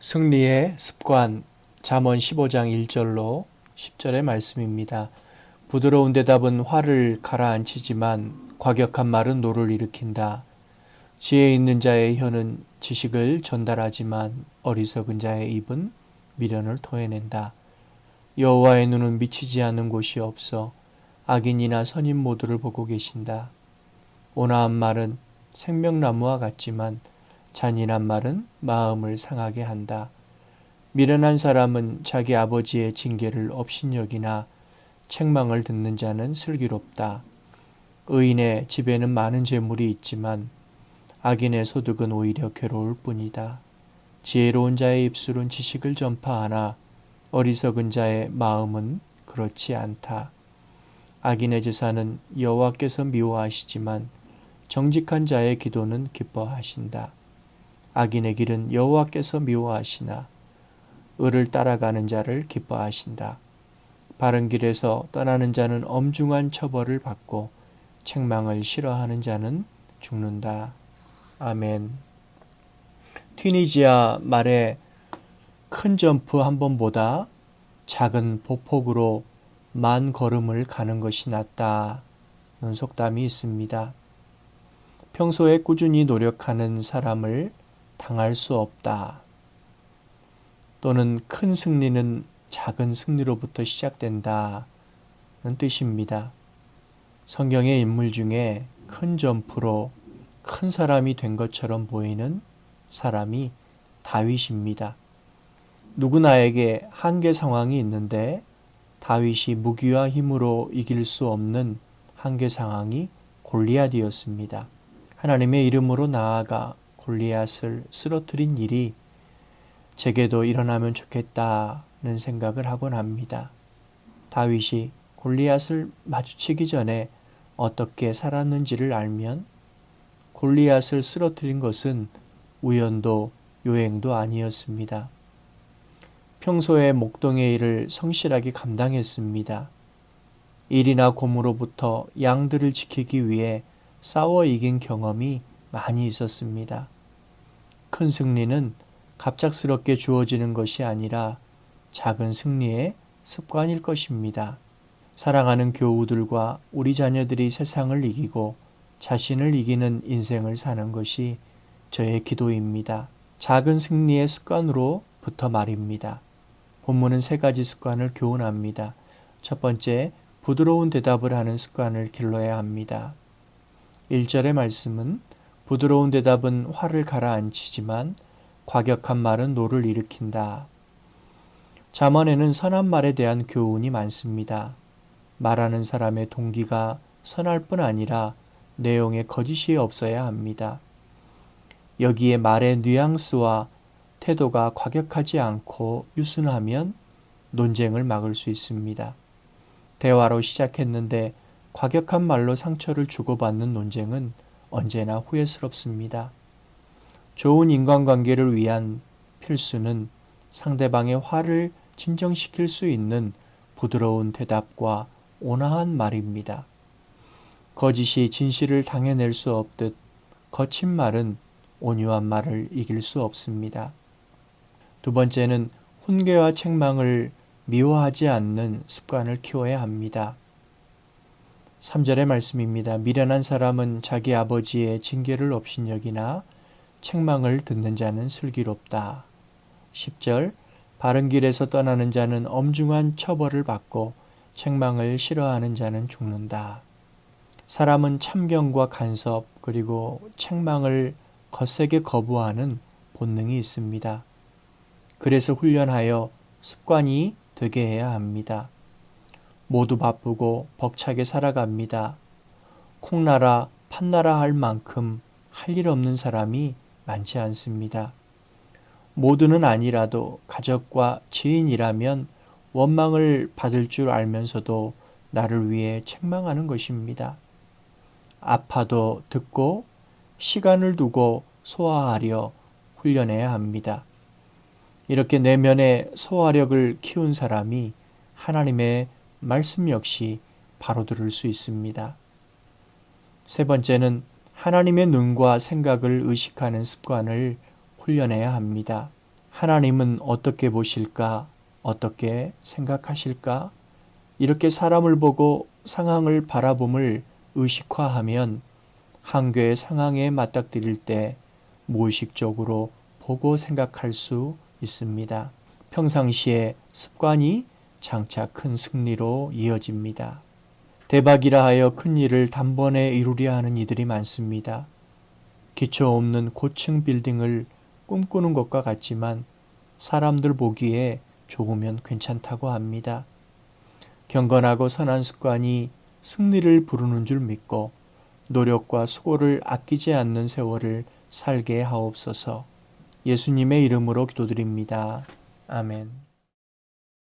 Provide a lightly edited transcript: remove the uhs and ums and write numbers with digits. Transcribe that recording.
승리의 습관 잠언 15장 1절로 10절의 말씀입니다. 부드러운 대답은 화를 가라앉히지만 과격한 말은 노를 일으킨다. 지혜 있는 자의 혀는 지식을 전달하지만 어리석은 자의 입은 미련을 토해낸다. 여호와의 눈은 미치지 않는 곳이 없어 악인이나 선인 모두를 보고 계신다. 온화한 말은 생명나무와 같지만 잔인한 말은 마음을 상하게 한다. 미련한 사람은 자기 아버지의 징계를 업신여기나 책망을 듣는 자는 슬기롭다. 의인의 집에는 많은 재물이 있지만 악인의 소득은 오히려 괴로울 뿐이다. 지혜로운 자의 입술은 지식을 전파하나 어리석은 자의 마음은 그렇지 않다. 악인의 제사는 여호와께서 미워하시지만 정직한 자의 기도는 기뻐하신다. 악인의 길은 여호와께서 미워하시나 의를 따라가는 자를 기뻐하신다. 바른 길에서 떠나는 자는 엄중한 처벌을 받고 책망을 싫어하는 자는 죽는다. 아멘. 튀니지아 말에 큰 점프 한 번보다 작은 보폭으로 만 걸음을 가는 것이 낫다는 속담이 있습니다. 평소에 꾸준히 노력하는 사람을 당할 수 없다. 또는 큰 승리는 작은 승리로부터 시작된다는 뜻입니다. 성경의 인물 중에 큰 점프로 큰 사람이 된 것처럼 보이는 사람이 다윗입니다. 누구나에게 한계 상황이 있는데 다윗이 무기와 힘으로 이길 수 없는 한계 상황이 골리앗이었습니다. 하나님의 이름으로 나아가 골리앗을 쓰러뜨린 일이 제게도 일어나면 좋겠다는 생각을 하곤 합니다. 다윗이 골리앗을 마주치기 전에 어떻게 살았는지를 알면 골리앗을 쓰러뜨린 것은 우연도 요행도 아니었습니다. 평소에 목동의 일을 성실하게 감당했습니다. 일이나 곰으로부터 양들을 지키기 위해 싸워 이긴 경험이 많이 있었습니다. 큰 승리는 갑작스럽게 주어지는 것이 아니라 작은 승리의 습관일 것입니다. 사랑하는 교우들과 우리 자녀들이 세상을 이기고 자신을 이기는 인생을 사는 것이 저의 기도입니다. 작은 승리의 습관으로부터 말입니다. 본문은 세 가지 습관을 교훈합니다. 첫 번째, 부드러운 대답을 하는 습관을 길러야 합니다. 1절의 말씀은 부드러운 대답은 화를 가라앉히지만 과격한 말은 노를 일으킨다. 잠언에는 선한 말에 대한 교훈이 많습니다. 말하는 사람의 동기가 선할 뿐 아니라 내용에 거짓이 없어야 합니다. 여기에 말의 뉘앙스와 태도가 과격하지 않고 유순하면 논쟁을 막을 수 있습니다. 대화로 시작했는데 과격한 말로 상처를 주고받는 논쟁은 언제나 후회스럽습니다. 좋은 인간관계를 위한 필수는 상대방의 화를 진정시킬 수 있는 부드러운 대답과 온화한 말입니다. 거짓이 진실을 당해낼 수 없듯 거친 말은 온유한 말을 이길 수 없습니다. 두 번째는 훈계와 책망을 미워하지 않는 습관을 키워야 합니다. 3절의 말씀입니다. 미련한 사람은 자기 아버지의 징계를 업신여기나 책망을 듣는 자는 슬기롭다. 10절 바른 길에서 떠나는 자는 엄중한 처벌을 받고 책망을 싫어하는 자는 죽는다. 사람은 참견과 간섭 그리고 책망을 거세게 거부하는 본능이 있습니다. 그래서 훈련하여 습관이 되게 해야 합니다. 모두 바쁘고 벅차게 살아갑니다. 콩나라 팥나라 할 만큼 할 일 없는 사람이 많지 않습니다. 모두는 아니라도 가족과 지인이라면 원망을 받을 줄 알면서도 나를 위해 책망하는 것입니다. 아파도 듣고 시간을 두고 소화하려 훈련해야 합니다. 이렇게 내면의 소화력을 키운 사람이 하나님의 말씀 역시 바로 들을 수 있습니다. 세 번째는 하나님의 눈과 생각을 의식하는 습관을 훈련해야 합니다. 하나님은 어떻게 보실까? 어떻게 생각하실까? 이렇게 사람을 보고 상황을 바라봄을 의식화하면 한 교의 상황에 맞닥뜨릴 때 무의식적으로 보고 생각할 수 있습니다. 평상시에 습관이 장차 큰 승리로 이어집니다. 대박이라 하여 큰 일을 단번에 이루려 하는 이들이 많습니다. 기초 없는 고층 빌딩을 꿈꾸는 것과 같지만 사람들 보기에 좋으면 괜찮다고 합니다. 경건하고 선한 습관이 승리를 부르는 줄 믿고 노력과 수고를 아끼지 않는 세월을 살게 하옵소서. 예수님의 이름으로 기도드립니다. 아멘.